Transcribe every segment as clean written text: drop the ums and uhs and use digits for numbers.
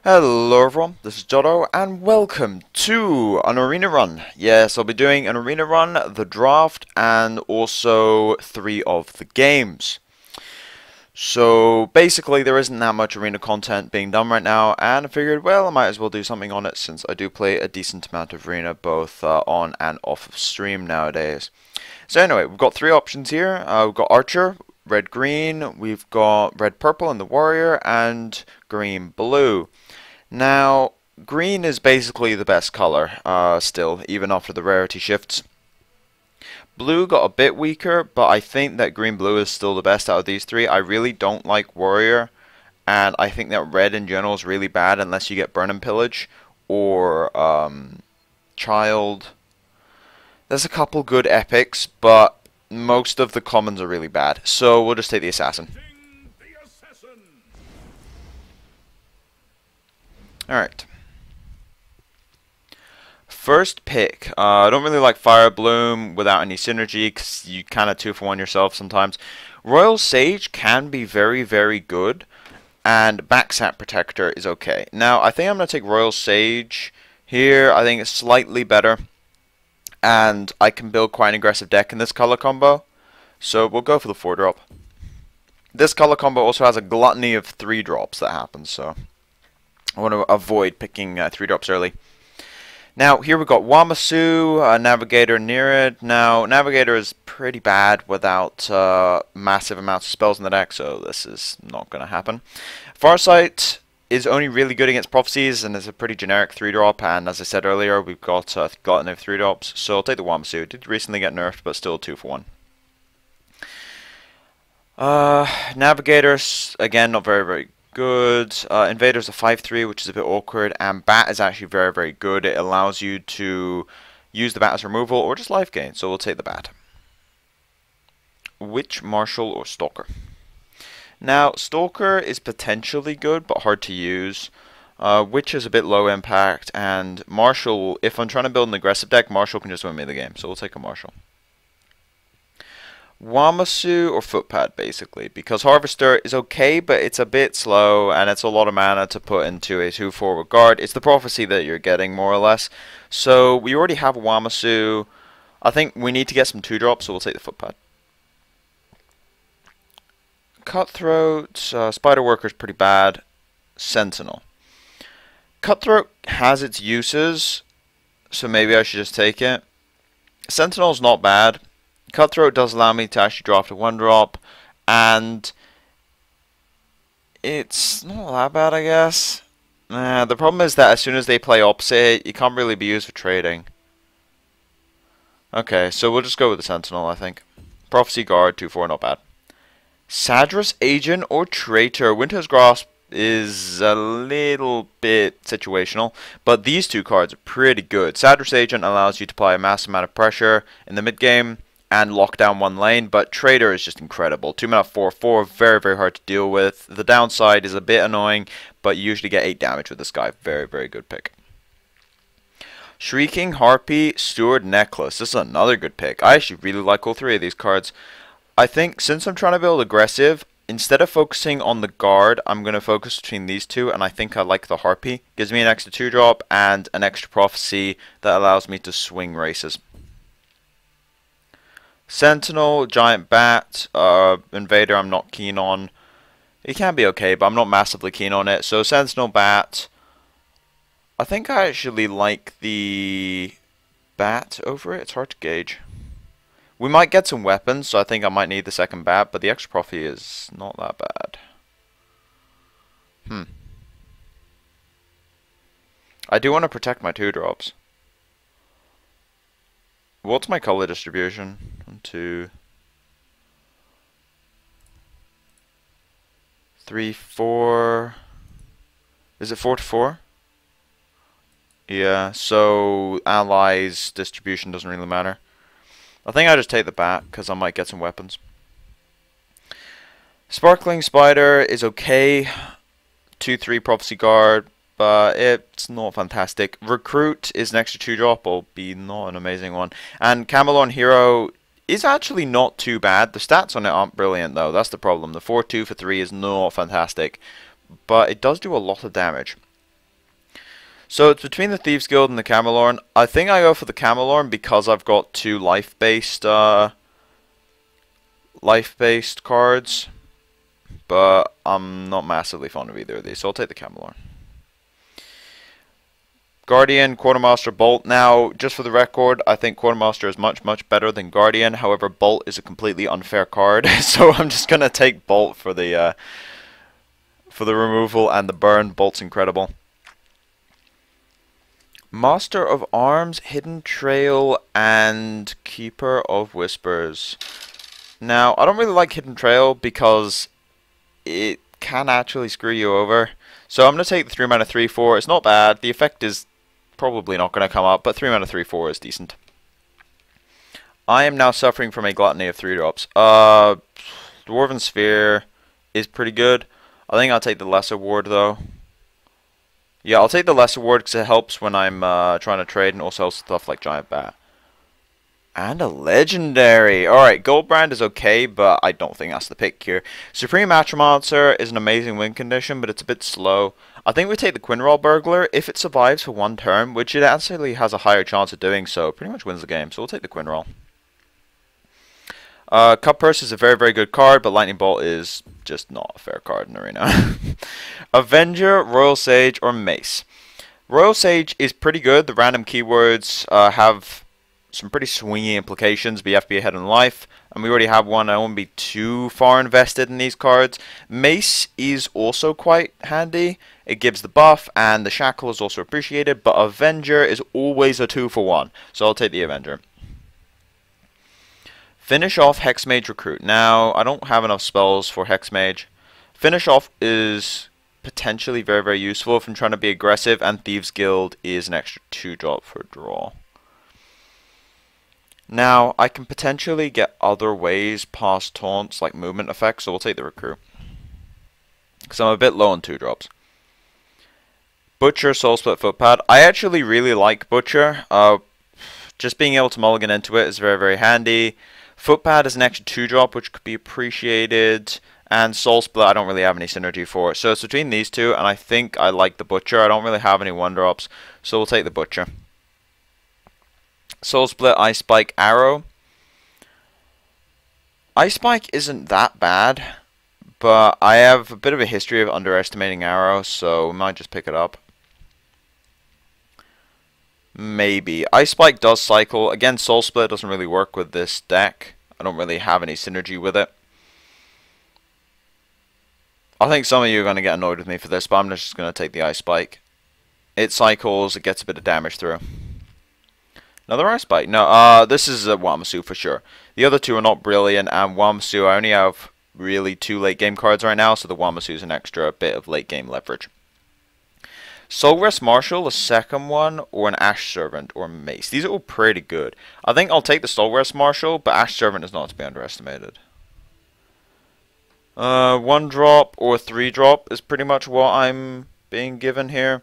Hello everyone, this is Jotto and welcome to an arena run. Yes, I'll be doing an arena run, the draft, and also 3 of the games. So basically there isn't that much arena content being done right now, and I figured, well, I might as well do something on it since I do play a decent amount of arena both on and off of stream nowadays. So anyway, we've got 3 options here. We've got Archer, red-green, we've got red-purple in the warrior, and green-blue. Now, green is basically the best color, still, even after the rarity shifts. Blue got a bit weaker, but I think that green-blue is still the best out of these 3. I really don't like warrior, and I think that red in general is really bad unless you get burn and pillage or child. There's a couple good epics, but most of the commons are really bad, so we'll just take the assassin. Alright. First pick. I don't really like Fire Bloom without any synergy because you kind of 2-for-1 yourself sometimes. Royal Sage can be very, very good, and Backsat Protector is okay. Now, I think I'm going to take Royal Sage here. I think it's slightly better, and I can build quite an aggressive deck in this color combo. So we'll go for the 4-drop. This color combo also has a gluttony of 3-drops that happens, so I want to avoid picking 3-drops early. Now, here we've got Wamasu, Navigator near it. Now, Navigator is pretty bad without massive amounts of spells in the deck, so this is not going to happen. Farsight is only really good against Prophecies, and is a pretty generic 3-drop, and as I said earlier, we've got gotten of 3-drops, so I'll take the Wamasu. It did recently get nerfed, but still 2-for-1. Navigators, again, not very, very good. Invader's a 5-3, which is a bit awkward, and Bat is actually very, very good. It allows you to use the Bat as removal or just life gain, so we'll take the Bat. Witch, Marshal, or Stalker. Now, Stalker is potentially good, but hard to use. Witch is a bit low impact, and Marshal, if I'm trying to build an aggressive deck, Marshal can just win me the game, so we'll take a Marshal. Wamasu or Footpad, basically, because Harvester is okay, but it's a bit slow, and it's a lot of mana to put into a 2-forward guard. It's the Prophecy that you're getting, more or less. So, we already have a Wamasu. I think we need to get some 2-drops, so we'll take the Footpad. Cutthroat, Spider Worker's pretty bad. Sentinel. Cutthroat has its uses, so maybe I should just take it. Sentinel's not bad. Cutthroat does allow me to actually draft a 1-drop, and it's not that bad, I guess. The problem is that as soon as they play opposite, you can't really be used for trading. Okay, so we'll just go with the Sentinel, I think. Prophecy Guard, 2-4, not bad. Sadras Agent or Traitor. Winter's Grasp is a little bit situational, but these 2 cards are pretty good. Sadras Agent allows you to apply a massive amount of pressure in the mid-game and lock down 1 lane, but Traitor is just incredible. 2 mana 4/4, very, very hard to deal with. The downside is a bit annoying, but you usually get 8 damage with this guy. Very, very good pick. Shrieking Harpy, Steward Necklace. This is another good pick. I actually really like all 3 of these cards. I think since I'm trying to build aggressive, instead of focusing on the guard, I'm going to focus between these 2, and I think I like the Harpy. Gives me an extra 2-drop and an extra Prophecy that allows me to swing races. Sentinel, Giant Bat, Invader I'm not keen on. It can be okay, but I'm not massively keen on it. So Sentinel, Bat. I think I actually like the Bat over it. It's hard to gauge. We might get some weapons, so I think I might need the second Bat, but the extra Prophecy is not that bad. I do want to protect my 2-drops. What's my color distribution? 1, 2, 3, 4. Is it 4-4? Yeah, so allies distribution doesn't really matter. I think I just take the Bat because I might get some weapons. Sparkling Spider is okay. 2-3 Prophecy Guard, but it's not fantastic. Recruit is an extra 2-drop, albeit not an amazing one. And Camelon Hero is actually not too bad. The stats on it aren't brilliant, though. That's the problem. The 4-2 for 3 is not fantastic, but it does do a lot of damage. So it's between the Thieves Guild and the Camelorn. I think I go for the Camelorn because I've got two life-based cards, but I'm not massively fond of either of these, so I'll take the Camelorn. Guardian, Quartermaster, Bolt. Now, just for the record, I think Quartermaster is much, much better than Guardian. However, Bolt is a completely unfair card, so I'm just gonna take Bolt for the removal and the burn. Bolt's incredible. Master of Arms, Hidden Trail, and Keeper of Whispers. Now, I don't really like Hidden Trail because it can actually screw you over. So I'm going to take the 3 mana 3/4. It's not bad. The effect is probably not going to come up, but 3 mana 3/4 is decent. I am now suffering from a gluttony of 3-drops. Dwarven Sphere is pretty good. I think I'll take the Lesser Ward though. Yeah, I'll take the Lesser Ward because it helps when I'm trying to trade, and also stuff like Giant Bat. And a Legendary! Alright, Goldbrand is okay, but I don't think that's the pick here. Supreme Atromancer is an amazing win condition, but it's a bit slow. I think we take the Quinroll Burglar. If it survives for one turn, which it actually has a higher chance of doing so, pretty much wins the game, so we'll take the Quinroll. Cup Purse is a very, very good card, but Lightning Bolt is just not a fair card in Arena. Avenger, Royal Sage, or Mace. Royal Sage is pretty good. The random keywords have some pretty swingy implications, be FB ahead in life, and we already have one. I won't be too far invested in these cards. Mace is also quite handy. It gives the buff, and the Shackle is also appreciated, but Avenger is always a 2-for-1, so I'll take the Avenger. Finish off Hexmage Recruit. Now, I don't have enough spells for Hexmage. Finish off is potentially very, very useful if I'm trying to be aggressive, and Thieves Guild is an extra 2-drop for draw. Now, I can potentially get other ways past taunts, like movement effects, so we'll take the Recruit. Because I'm a bit low on 2-drops. Butcher, Soul Split, Footpad. I actually really like Butcher. Just being able to mulligan into it is very, very handy. Footpad is an extra 2-drop, which could be appreciated. And Soul Split, I don't really have any synergy for. So it's between these two, and I think I like the Butcher. I don't really have any 1-drops, so we'll take the Butcher. Soul Split, Ice Spike, Arrow. Ice Spike isn't that bad, but I have a bit of a history of underestimating Arrow, so we might just pick it up. Maybe. Ice Spike does cycle. Again, Soul Split doesn't really work with this deck. I don't really have any synergy with it. I think some of you are going to get annoyed with me for this, but I'm just going to take the Ice Spike. It cycles, it gets a bit of damage through. Another Ice Spike. No, this is a Wamasu for sure. The other two are not brilliant, and Wamasu, I only have really 2 late game cards right now, so the Wamasu is an extra bit of late game leverage. Soulrest Marshal, a second one, or an Ash Servant, or Mace. These are all pretty good. I think I'll take the Soulrest Marshal, but Ash Servant is not to be underestimated. 1-drop or 3-drop is pretty much what I'm being given here.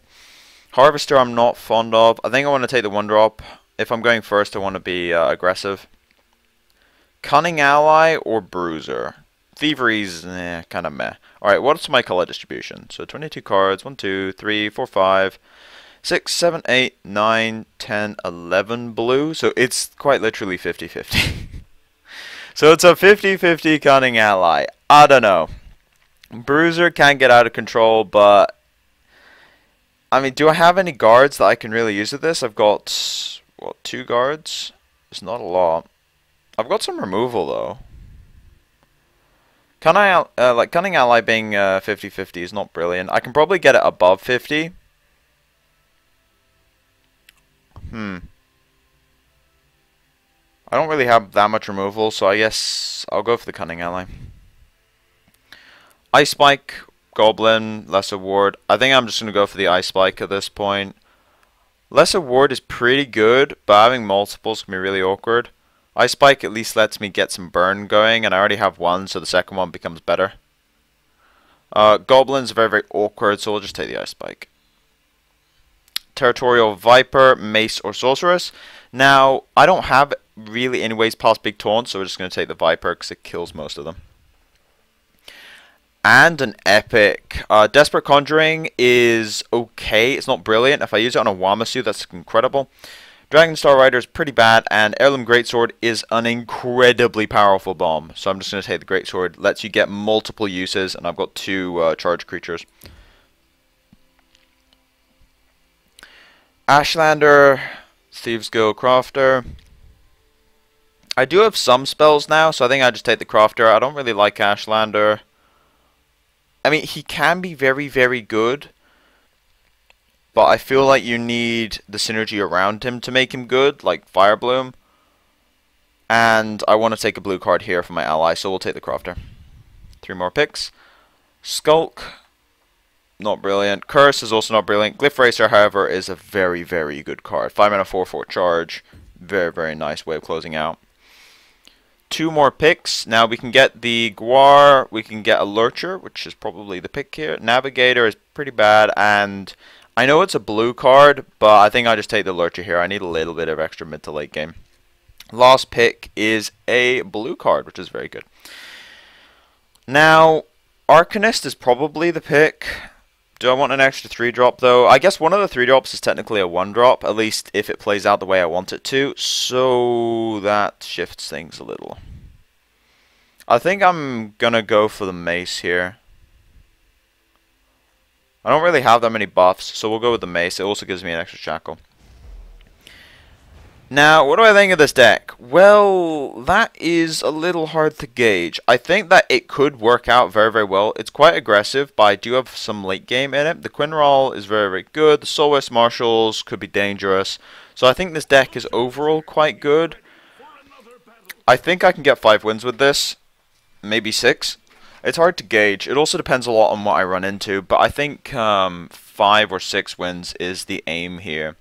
Harvester I'm not fond of. I think I want to take the 1-drop. If I'm going first, I want to be aggressive. Cunning Ally or Bruiser. Thievery's kind of meh. Alright, what's my color distribution? So 22 cards. 1, 2, 3, 4, 5, 6, 7, 8, 9, 10, 11 blue. So it's quite literally 50-50. So it's a 50-50 Cunning Ally. I don't know. Bruiser can get out of control, but I mean, do I have any guards that I can really use with this? I've got, what, 2 guards? It's not a lot. I've got some removal, though. Cunning Ally being 50-50 is not brilliant. I can probably get it above 50. I don't really have that much removal, so I guess I'll go for the Cunning Ally. Ice Spike, Goblin, Lesser Ward. I think I'm just going to go for the Ice Spike at this point. Lesser Ward is pretty good, but having multiples can be really awkward. Ice Spike at least lets me get some burn going, and I already have one, so the second one becomes better. Goblin's very, very awkward, so we'll just take the Ice Spike. Territorial Viper, Mace, or Sorceress. Now, I don't have really any ways past Big Taunt, so we're just going to take the Viper because it kills most of them. and an epic. Desperate Conjuring is okay. It's not brilliant. If I use it on a Wamasu, that's incredible. Dragon Star Rider is pretty bad, and Heirloom Greatsword is an incredibly powerful bomb. So I'm just going to take the Greatsword. Lets you get multiple uses, and I've got 2 charge creatures. Ashlander, Thieves Guild Crafter. I do have some spells now, so I think I just take the Crafter. I don't really like Ashlander. I mean, he can be very, very good, but I feel like you need the synergy around him to make him good, like Fire Bloom. And I want to take a blue card here for my ally, so we'll take the Crofter. 3 more picks. Skulk, not brilliant. Curse is also not brilliant. Glyph Racer, however, is a very, very good card. 5 mana 4/4 charge. Very, very nice way of closing out. 2 more picks. Now we can get the Guar, we can get a Lurcher, which is probably the pick here. Navigator is pretty bad, and I know it's a blue card, but I think I just take the Lurcher here. I need a little bit of extra mid to late game. Last pick is a blue card, which is very good. Now, Arcanist is probably the pick. Do I want an extra 3-drop though? I guess one of the 3-drops is technically a 1-drop, at least if it plays out the way I want it to, so that shifts things a little. I think I'm gonna go for the Mace here. I don't really have that many buffs, so we'll go with the Mace. It also gives me an extra Shackle. Now, what do I think of this deck? Well, that is a little hard to gauge. I think that it could work out very, very well. It's quite aggressive, but I do have some late game in it. The Quinral is very, very good. The Soulless Marshals could be dangerous. So I think this deck is overall quite good. I think I can get 5 wins with this. Maybe 6. It's hard to gauge. It also depends a lot on what I run into, but I think 5 or 6 wins is the aim here.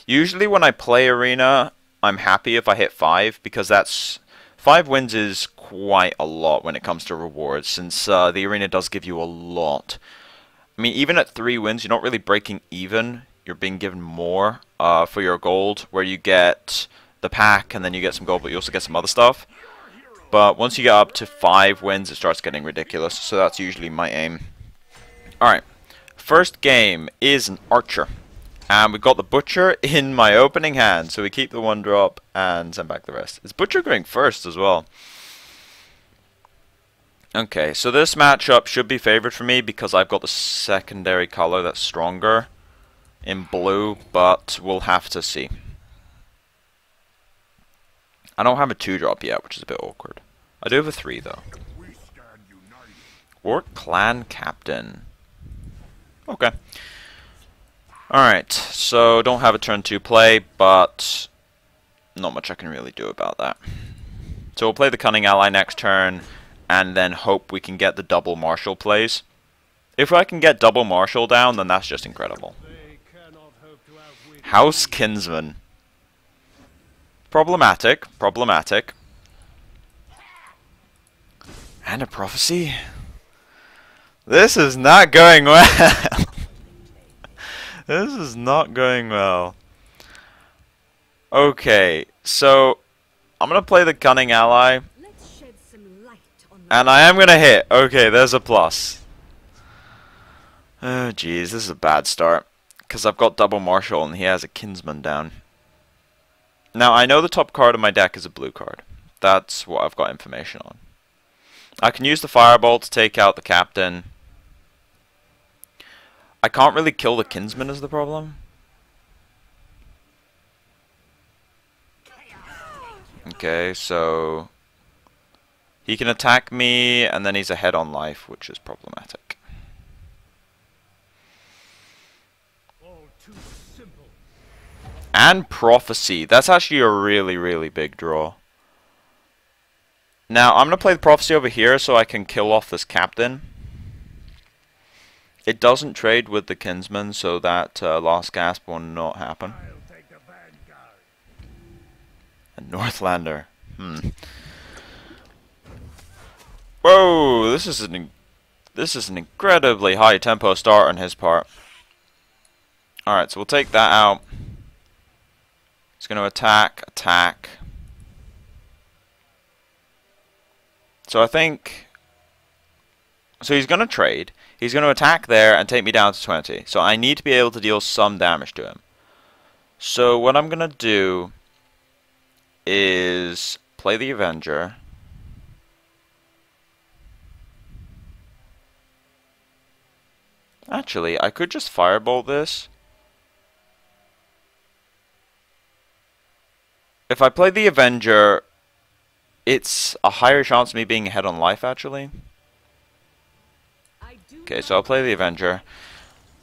Usually when I play Arena, I'm happy if I hit 5, because that's 5 wins is quite a lot when it comes to rewards, since the Arena does give you a lot. I mean, even at 3 wins, you're not really breaking even. You're being given more for your gold, where you get the pack and then you get some gold, but you also get some other stuff. But once you get up to 5 wins, it starts getting ridiculous, so that's usually my aim. Alright, first game is an Archer. And we got the Butcher in my opening hand, so we keep the 1-drop and send back the rest. Is Butcher going first as well? Okay, so this matchup should be favored for me because I've got the secondary color that's stronger in blue, but we'll have to see. I don't have a 2-drop yet, which is a bit awkward. I do have a 3 though. Orc Clan Captain. Okay. Alright, so don't have a turn 2 play, but not much I can really do about that. So we'll play the Cunning Ally next turn, and then hope we can get the double Marshal plays. If I can get double Marshal down, then that's just incredible. House Kinsman. Problematic, problematic. And a Prophecy? This is not going well. This is not going well. Okay, so I'm gonna play the Cunning Ally, and I am gonna hit. Okay, there's a plus. Oh jeez, this is a bad start, because I've got double Marshal and he has a Kinsman down. Now I know the top card of my deck is a blue card. That's what I've got information on. I can use the Fireball to take out the Captain. I can't really kill the Kinsman is the problem. Okay, so he can attack me and then he's ahead on life, which is problematic. And Prophecy. That's actually a really, really big draw. Now, I'm going to play the Prophecy over here so I can kill off this Captain. It doesn't trade with the Kinsman, so that Last Gasp will not happen. A Northlander. Whoa, this is an incredibly high tempo start on his part. Alright, so we'll take that out. He's going to attack. So I think So he's going to trade. He's going to attack there and take me down to 20. So I need to be able to deal some damage to him. So what I'm going to do is play the Avenger. Actually, I could just Firebolt this. If I play the Avenger, it's a higher chance of me being ahead on life, actually. Okay, so I'll play the Avenger.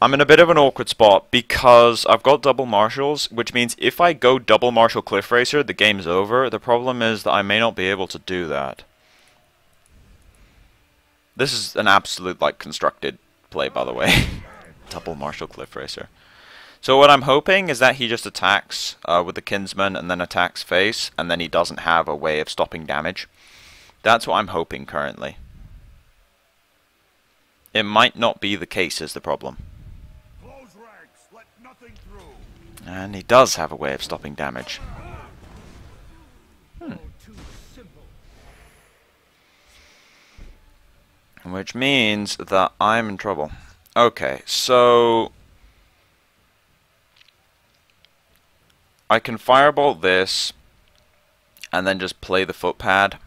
I'm in a bit of an awkward spot because I've got double marshals, which means if I go double marshal Cliff Racer, the game's over. The problem is that I may not be able to do that. This is an absolute, like, constructed play, by the way. Double marshal Cliff Racer. So what I'm hoping is that he just attacks with the Kinsman and then attacks face, and then he doesn't have a way of stopping damage. That's what I'm hoping currently. It might not be the case is the problem. Close ranks, let nothing through. And he does have a way of stopping damage. Which means that I'm in trouble. Okay, so I can Firebolt this, and then just play the footpad.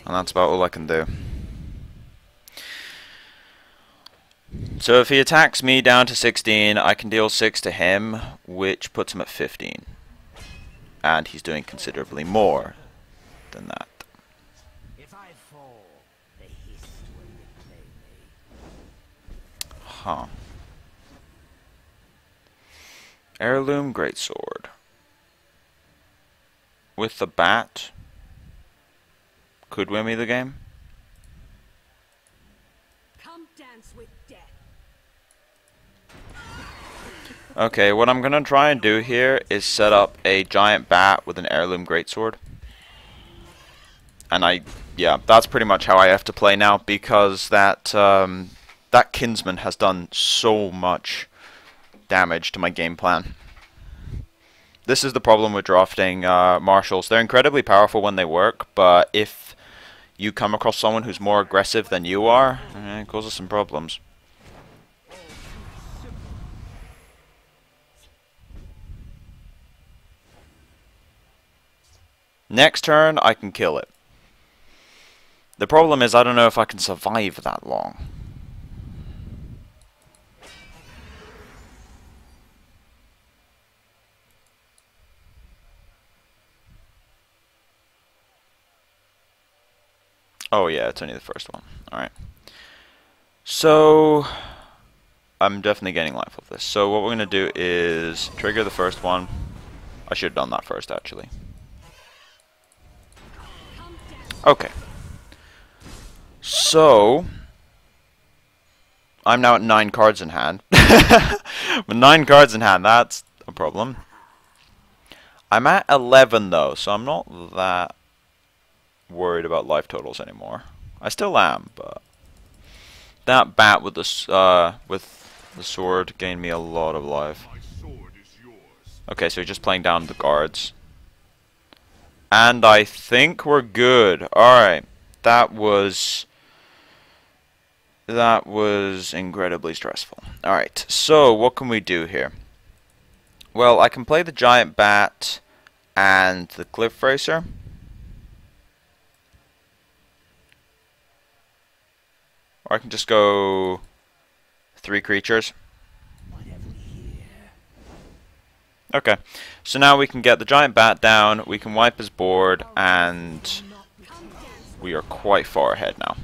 And that's about all I can do. So if he attacks me down to 16, I can deal 6 to him, which puts him at 15. And he's doing considerably more than that. If I fall, the hiss will repay me. Huh. Heirloom Greatsword. With the bat, could win me the game. Come dance with death. Okay, what I'm gonna try and do here is set up a giant bat with an heirloom greatsword. And yeah, that's pretty much how I have to play now, because that that Kinsman has done so much damage to my game plan. This is the problem with drafting marshals. They're incredibly powerful when they work, but if you come across someone who's more aggressive than you are, it causes some problems. Next turn, I can kill it. The problem is I don't know if I can survive that long. Oh yeah, it's only the first one. Alright. So I'm definitely gaining life with this. So what we're going to do is trigger the first one. I should have done that first, actually. Okay. So I'm now at 9 cards in hand. With 9 cards in hand, that's a problem. I'm at 11 though, so I'm not that worried about life totals anymore. I still am, but that bat with the sword gained me a lot of life. Okay, so he's just playing down the guards. And I think we're good. Alright. That was incredibly stressful. Alright, so what can we do here? Well, I can play the giant bat and the cliff racer. Or I can just go 3 creatures. Okay, so now we can get the giant bat down, we can wipe his board, and we are quite far ahead now.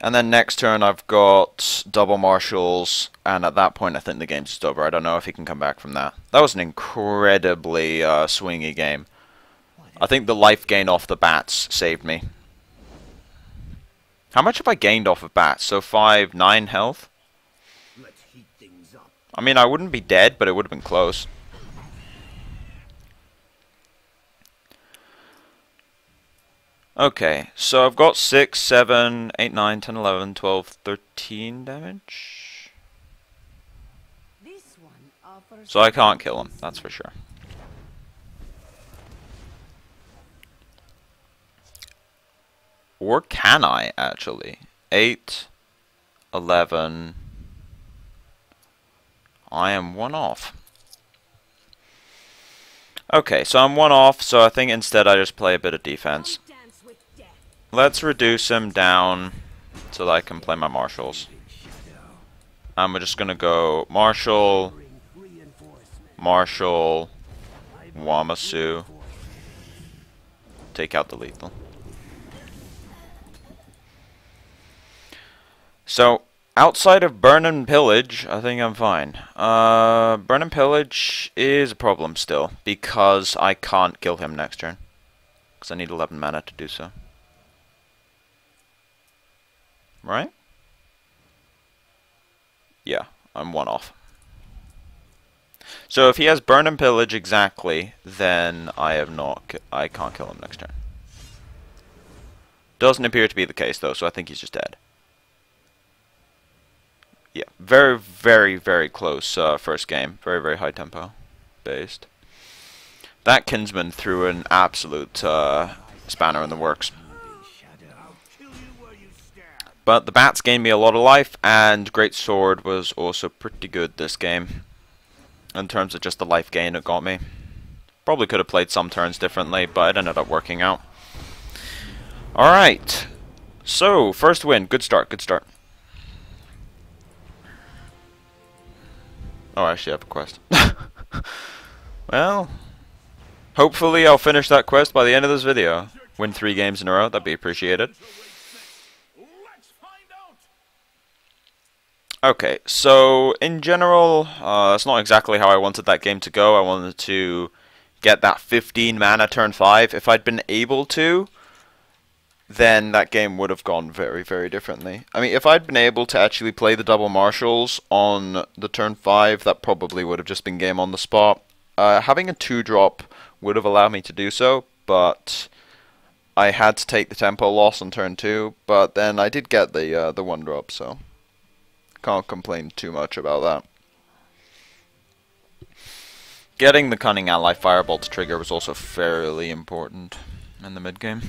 And then next turn I've got double marshals, and at that point I think the game's just over. I don't know if he can come back from that. That was an incredibly swingy game. I think the life gain off the bats saved me. How much have I gained off of bats? So 5, 9 health? I mean, I wouldn't be dead, but it would have been close. Okay, so I've got 6, 7, 8, 9, 10, 11, 12, 13 damage. So I can't kill him, that's for sure. Or can I, actually? 8, 11... I am 1 off. Okay, so I'm 1 off, so I think instead I just play a bit of defense. Come dance with death. Let's reduce him down so that I can play my marshals. And we're just gonna go Marshal, Marshal, Wamasu. Take out the lethal. So, outside of Burn and Pillage, I think I'm fine. Burn and Pillage is a problem still, because I can't kill him next turn. Because I need 11 mana to do so. Right? Yeah, I'm 1 off. So if he has Burn and Pillage exactly, then I can't kill him next turn. Doesn't appear to be the case though, so I think he's just dead. Yeah, very, very, very close first game. Very, very high tempo based. That Kinsman threw an absolute spanner in the works. But the bats gained me a lot of life, and Great Sword was also pretty good this game. In terms of just the life gain it got me. Probably could have played some turns differently, but it ended up working out. Alright. So, first win. Good start, good start. Oh, I actually have a quest. Well, hopefully I'll finish that quest by the end of this video. Win 3 games in a row, that'd be appreciated. Okay, so in general, that's not exactly how I wanted that game to go. I wanted to get that 15 mana turn 5. If I'd been able to, then that game would have gone very, very differently. I mean, if I'd been able to actually play the double marshals on the turn 5, that probably would have just been game on the spot. Having a 2-drop would have allowed me to do so, but I had to take the tempo loss on turn 2, but then I did get the 1-drop, so can't complain too much about that. Getting the Cunning Ally Firebolt to trigger was also fairly important in the mid-game.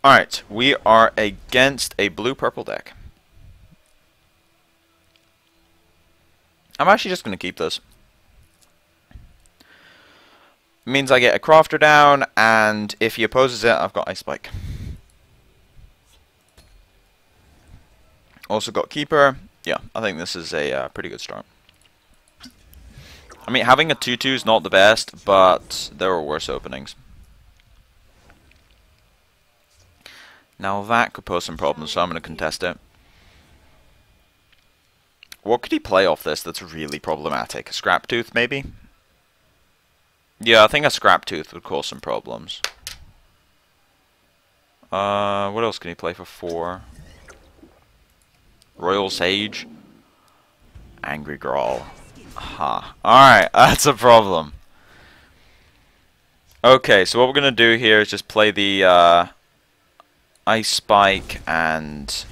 Alright, we are against a blue-purple deck. I'm actually just going to keep this. It means I get a Crafter down, and if he opposes it, I've got Ice Spike. Also got Keeper. Yeah, I think this is a pretty good start. I mean, having a 2-2 is not the best, but there were worse openings. Now that could pose some problems, so I'm going to contest it. What could he play off this that's really problematic? A Scrap Tooth, maybe? Yeah, I think a Scrap Tooth would cause some problems. What else can he play for 4? Royal Sage? Angry Growl. Ha. Alright, that's a problem. Okay, so what we're going to do here is just play the Ice Spike and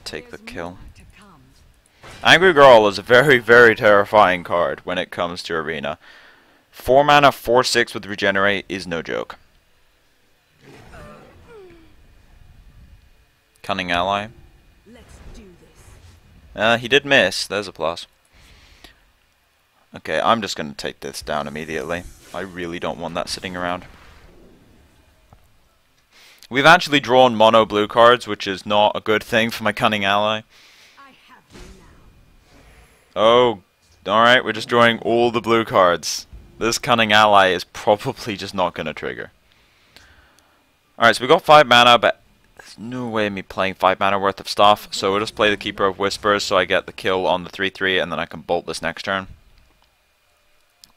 take the kill. Angry Growl is a very, very terrifying card when it comes to Arena. 4 mana, 4/6 with Regenerate is no joke. Cunning Ally. He did miss. There's a plus. Okay, I'm just going to take this down immediately. I really don't want that sitting around. We've actually drawn mono blue cards, which is not a good thing for my Cunning Ally. Oh, alright, we're just drawing all the blue cards. This Cunning Ally is probably just not going to trigger. Alright, so we got 5 mana, but there's no way me playing 5 mana worth of stuff, so we'll just play the Keeper of Whispers so I get the kill on the 3/3 and then I can bolt this next turn.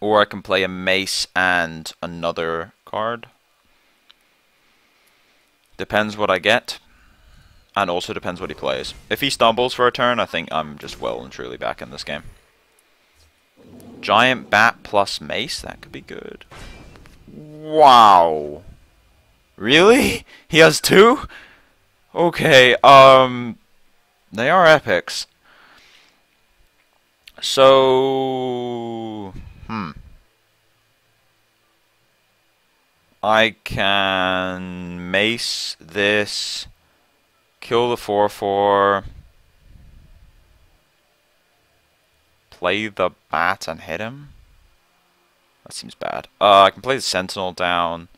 Or I can play a Mace and another card. Depends what I get. And also depends what he plays. If he stumbles for a turn, I think I'm just well and truly back in this game. Giant Bat plus Mace, that could be good. Wow. Really? He has 2? Okay, they are epics. So, I can mace this, kill the 4/4, play the bat and hit him. That seems bad. I can play the sentinel down,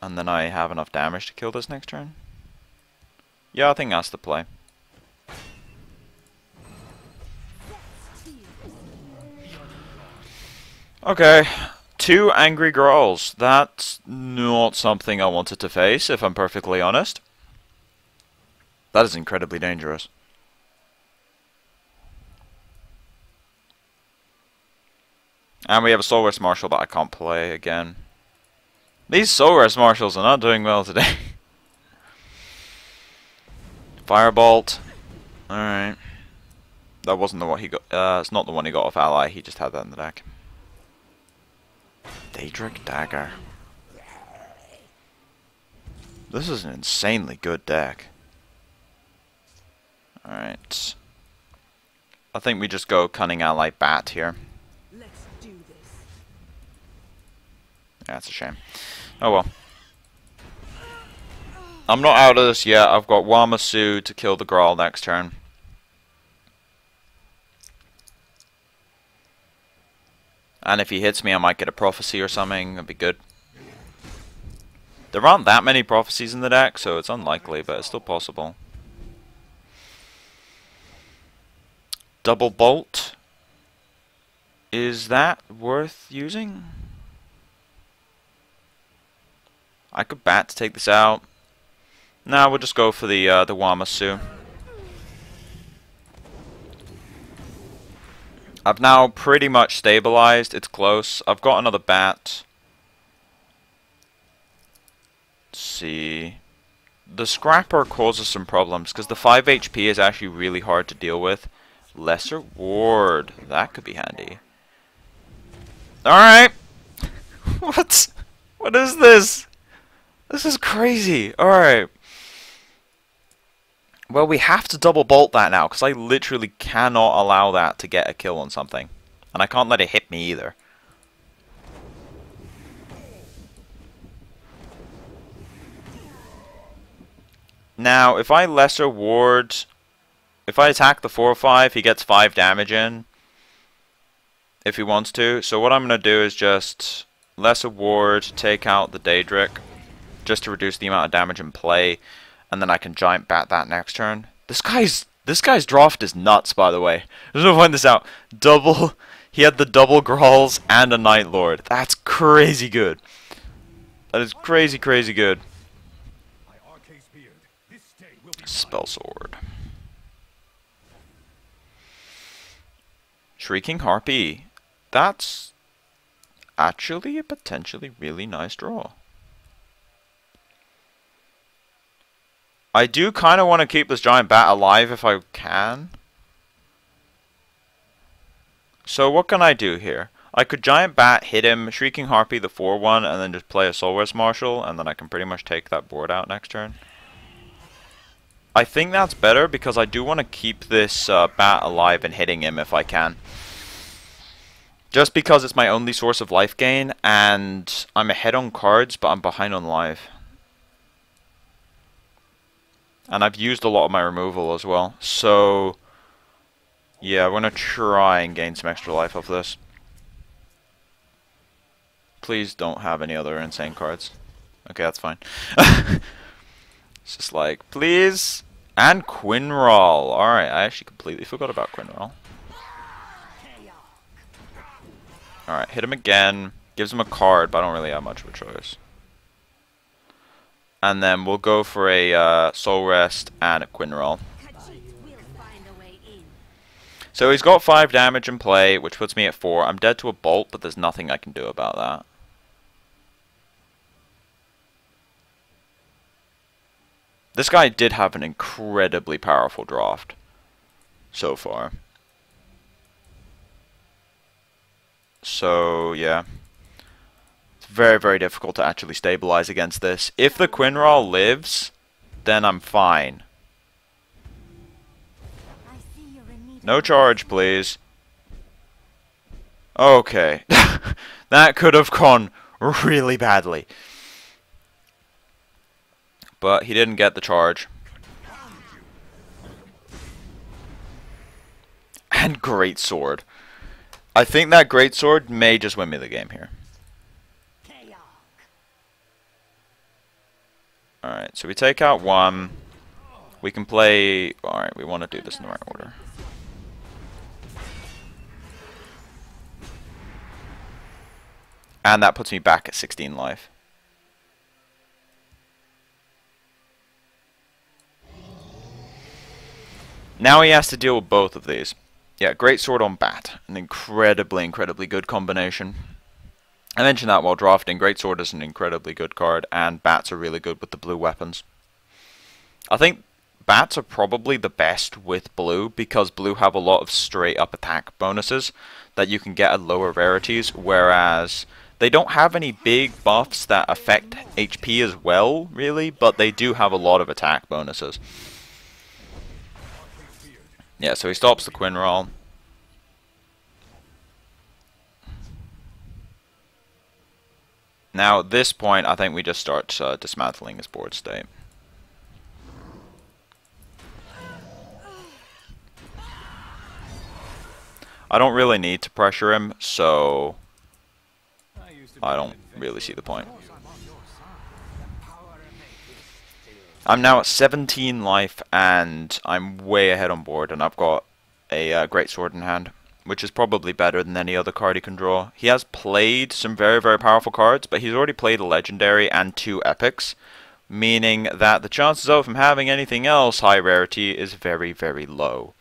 and then I have enough damage to kill this next turn. Yeah, I think that's the play. Okay, 2 angry girls. That's not something I wanted to face, if I'm perfectly honest. That is incredibly dangerous. And we have a Soul Rest Marshal that I can't play again. These Soul Rest Marshals are not doing well today. Firebolt. Alright. That wasn't the one he got. It's not the one he got off ally, he just had that in the deck. Daedric Dagger. This is an insanely good deck. Alright. I think we just go Cunning Ally Bat here. Let's do this. Yeah, that's a shame. Oh well. I'm not out of this yet. I've got Wamasu to kill the Grawl next turn. And if he hits me, I might get a Prophecy or something. That'd be good. There aren't that many Prophecies in the deck, so it's unlikely, but it's still possible. Double Bolt. Is that worth using? I could bat to take this out. Nah, we'll just go for the Wamasu. I've now pretty much stabilized. It's close. I've got another bat. Let's see. The Scrapper causes some problems because the 5 HP is actually really hard to deal with. Lesser Ward. That could be handy. Alright. What? What is this? This is crazy. Alright. Well, we have to double bolt that now, because I literally cannot allow that to get a kill on something. And I can't let it hit me either. Now, if I lesser ward... If I attack the 4/5, he gets 5 damage in. If he wants to. So what I'm going to do is just lesser ward, take out the Daedric. Just to reduce the amount of damage in play. And then I can giant bat that next turn. This guy's draft is nuts, by the way. I just want to find this out. He had the double Growls and a Night Lord. That's crazy good. That is crazy, crazy good. Spell Sword. Shrieking Harpy. That's actually a potentially really nice draw. I do kind of want to keep this giant bat alive if I can. So what can I do here? I could giant bat, hit him, Shrieking Harpy the 4/1, and then just play a Soul Rest Marshal, and then I can pretty much take that board out next turn. I think that's better because I do want to keep this bat alive and hitting him if I can. Just because it's my only source of life gain, and I'm ahead on cards, but I'm behind on life. And I've used a lot of my removal as well. So, yeah, we're going to try and gain some extra life off this. Please don't have any other insane cards. Okay, that's fine. It's just like, please. And Quinral. Alright, I actually completely forgot about Quinral. Alright, hit him again. Gives him a card, but I don't really have much of a choice. And then we'll go for a Soul Rest and a Quinral. So he's got 5 damage in play, which puts me at 4. I'm dead to a Bolt, but there's nothing I can do about that. This guy did have an incredibly powerful draft so far. So, yeah. Very, very difficult to actually stabilize against this. If the Quinral lives, then I'm fine. No charge, please. Okay. That could have gone really badly. But he didn't get the charge. And great sword. I think that great sword may just win me the game here. Alright, so we take out one. We can play... Alright, we want to do this in the right order. And that puts me back at 16 life. Now he has to deal with both of these. Yeah, great sword on bat. An incredibly good combination. I mentioned that while drafting. Great sword is an incredibly good card, and bats are really good with the blue weapons. I think bats are probably the best with blue, because blue have a lot of straight up attack bonuses that you can get at lower rarities, whereas they don't have any big buffs that affect HP as well, really, but they do have a lot of attack bonuses. Yeah, so he stops the Quinral. Now, at this point, I think we just start dismantling his board state. I don't really need to pressure him, so I don't really see the point. I'm now at 17 life, and I'm way ahead on board, and I've got a great sword in hand, which is probably better than any other card he can draw. He has played some very powerful cards, but he's already played a legendary and 2 epics, meaning that the chances of him having anything else high rarity is very low.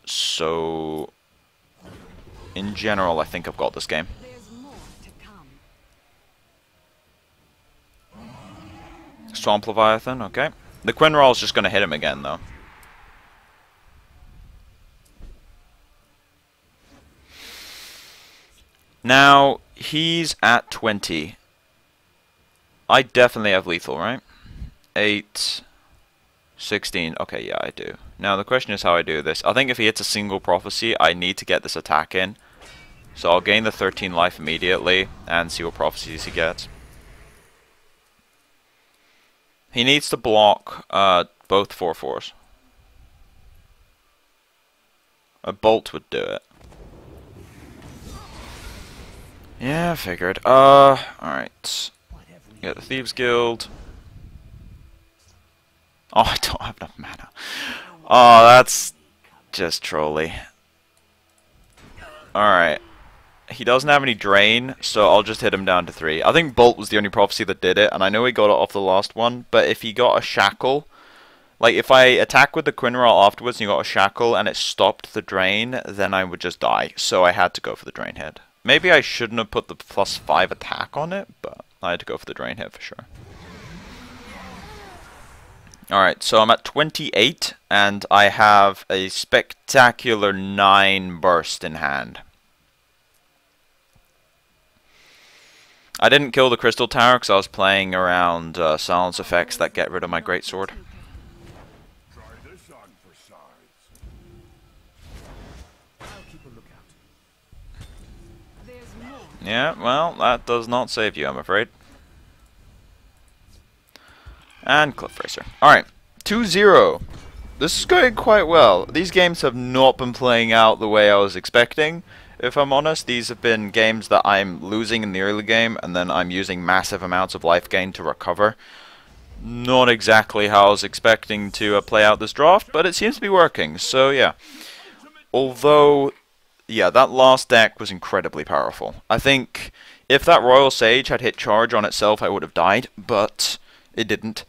So, in general, I think I've got this game. Swamp Leviathan, okay. The Quinral is just going to hit him again, though. Now, he's at 20. I definitely have lethal, right? 8, 16. Okay, yeah, I do. Now, the question is how I do this. I think if he hits a single prophecy, I need to get this attack in. So I'll gain the 13 life immediately and see what prophecies he gets. He needs to block both 4/4s. A bolt would do it. Yeah, I figured. Alright. Get the Thieves Guild. Oh, I don't have enough mana. Oh, that's just trolly. Alright. He doesn't have any drain, so I'll just hit him down to 3. I think Bolt was the only prophecy that did it, and I know he got it off the last one, but if he got a Shackle, like if I attack with the Quinral afterwards and you got a Shackle and it stopped the drain, then I would just die, so I had to go for the drain hit. Maybe I shouldn't have put the +5 attack on it, but I had to go for the drain hit for sure. Alright, so I'm at 28, and I have a spectacular 9 burst in hand. I didn't kill the Crystal Tower because I was playing around silence effects that get rid of my greatsword. Try this on for size. I'll keep a lookout. There's more. Yeah, well, that does not save you, I'm afraid. And Cliff Racer. Alright, 2-0. This is going quite well. These games have not been playing out the way I was expecting. If I'm honest, these have been games that I'm losing in the early game, and then I'm using massive amounts of life gain to recover. Not exactly how I was expecting to play out this draft, but it seems to be working, so yeah. Although, yeah, that last deck was incredibly powerful. I think if that Royal Sage had hit charge on itself, I would have died, but it didn't.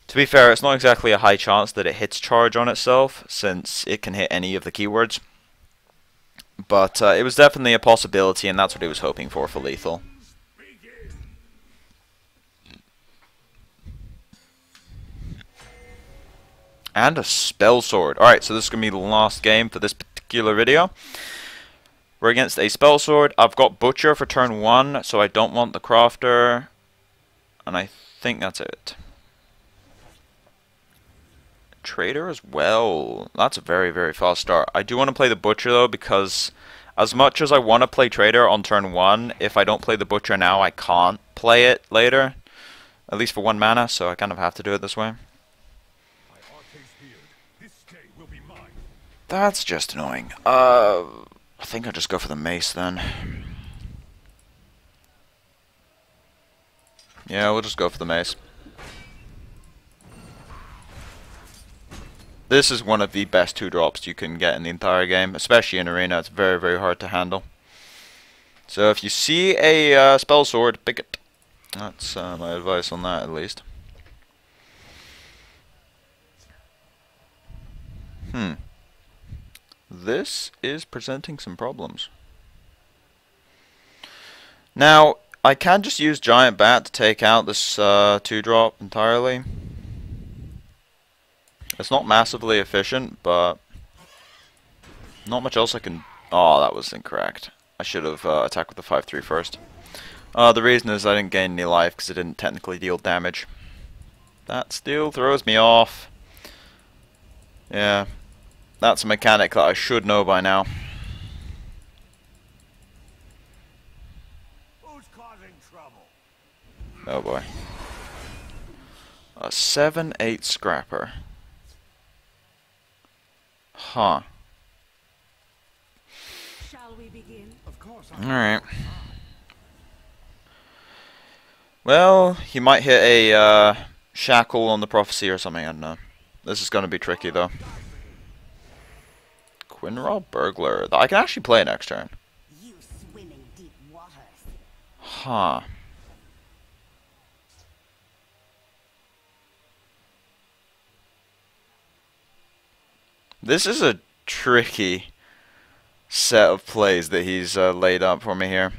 To be fair, it's not exactly a high chance that it hits charge on itself, since it can hit any of the keywords. But it was definitely a possibility, and that's what he was hoping for lethal. And a Spell Sword. Alright, so this is going to be the last game for this particular video. We're against a Spell Sword. I've got Butcher for turn 1, so I don't want the Crafter. And I think that's it. Trader as well. That's a very fast start. I do want to play the Butcher though, because as much as I want to play Trader on turn 1, if I don't play the Butcher now, I can't play it later, at least for 1 mana, so I kind of have to do it this way. By Arce's beard, this day will be mine. That's just annoying. I think I'll just go for the mace then. Yeah, we'll just go for the mace. This is one of the best 2-drops you can get in the entire game, especially in Arena. It's very, very hard to handle. So if you see a spell sword, pick it. That's my advice on that, at least. This is presenting some problems. Now, I can just use Giant Bat to take out this 2-drop entirely. It's not massively efficient, but not much else I can... Oh, that was incorrect. I should have attacked with the 5-3 first. The reason is I didn't gain any life because it didn't technically deal damage. That still throws me off. Yeah, that's a mechanic that I should know by now. Who's causing trouble? Oh boy. A 7-8 scrapper. Huh. Shall we begin? Of course. Alright. Well, he might hit a shackle on the prophecy or something, I don't know. This is going to be tricky though. Quinral Burglar. I can actually play next turn. You swim in deep waters. Huh. This is a tricky set of plays that he's laid up for me here.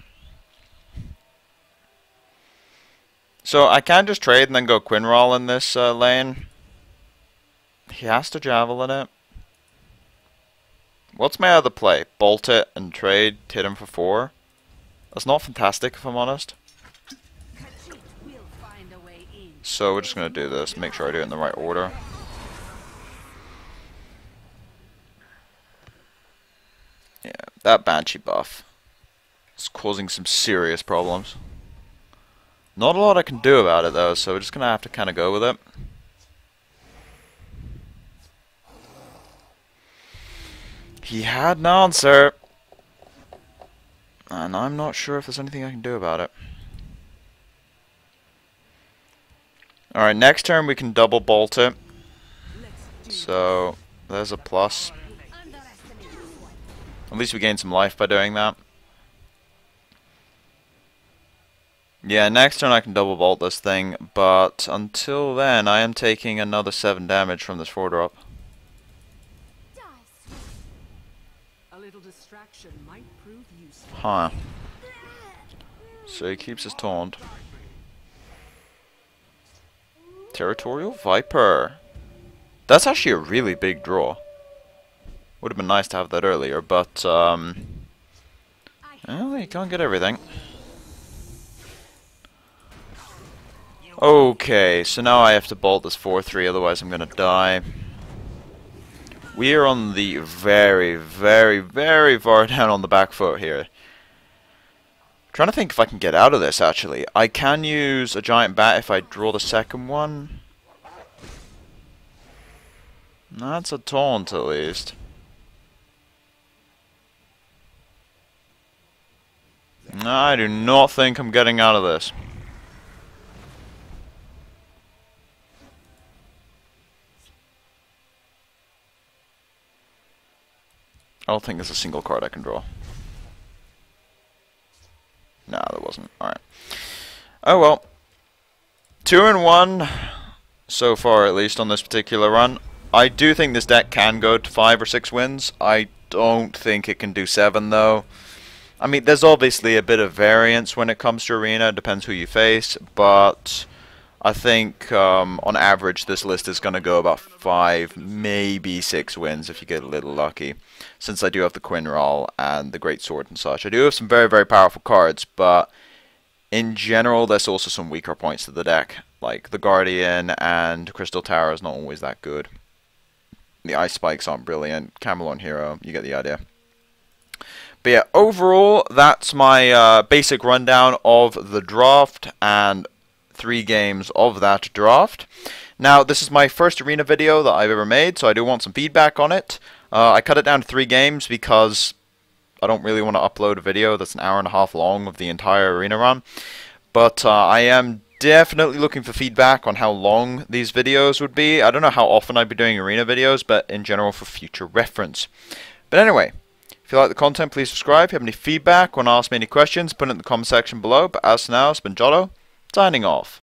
So I can just trade and then go Quinral in this lane. He has to Javelin it. What's my other play? Bolt it and trade, hit him for 4. That's not fantastic if I'm honest. We'll find a way in. So we're just going to do this, make sure I do it in the right order. Yeah, that Banshee buff is causing some serious problems. Not a lot I can do about it though, so we're just going to have to kind of go with it. He had an answer, and I'm not sure if there's anything I can do about it. Alright, next turn we can double bolt it. So, there's a plus. At least we gain some life by doing that. Yeah, next turn I can double bolt this thing, but until then I am taking another 7 damage from this 4-drop. A little distraction might prove useful. Huh. So he keeps his taunt. Territorial Viper. That's actually a really big draw. Would have been nice to have that earlier, but well, you can't get everything. Okay, so now I have to bolt this 4-3, otherwise I'm gonna die. We are on the very, very, very far down on the back foot here. Trying to think if I can get out of this, actually. I can use a giant bat if I draw the second one. That's a taunt, at least. No, I do not think I'm getting out of this. I don't think there's a single card I can draw. Nah, there wasn't. Alright. Oh well. 2-1 so far, at least, on this particular run. I do think this deck can go to 5 or 6 wins. I don't think it can do 7, though. I mean, there's obviously a bit of variance when it comes to Arena. It depends who you face. But I think, on average, this list is going to go about 5, maybe 6 wins if you get a little lucky. Since I do have the Quinral and the Great Sword and such. I do have some very, very powerful cards, but in general, there's also some weaker points to the deck. Like the Guardian and Crystal Tower is not always that good. The Ice Spikes aren't brilliant. Camelon Hero, you get the idea. But yeah, overall, that's my basic rundown of the draft and 3 games of that draft. Now, this is my first arena video that I've ever made, so I do want some feedback on it. I cut it down to 3 games because I don't really want to upload a video that's an hour and a half long of the entire arena run. But I am definitely looking for feedback on how long these videos would be. I don't know how often I'd be doing arena videos, but in general for future reference. But anyway, if you like the content, please subscribe. If you have any feedback, want to ask me any questions, put it in the comment section below. But as for now, it's been Jotto, signing off.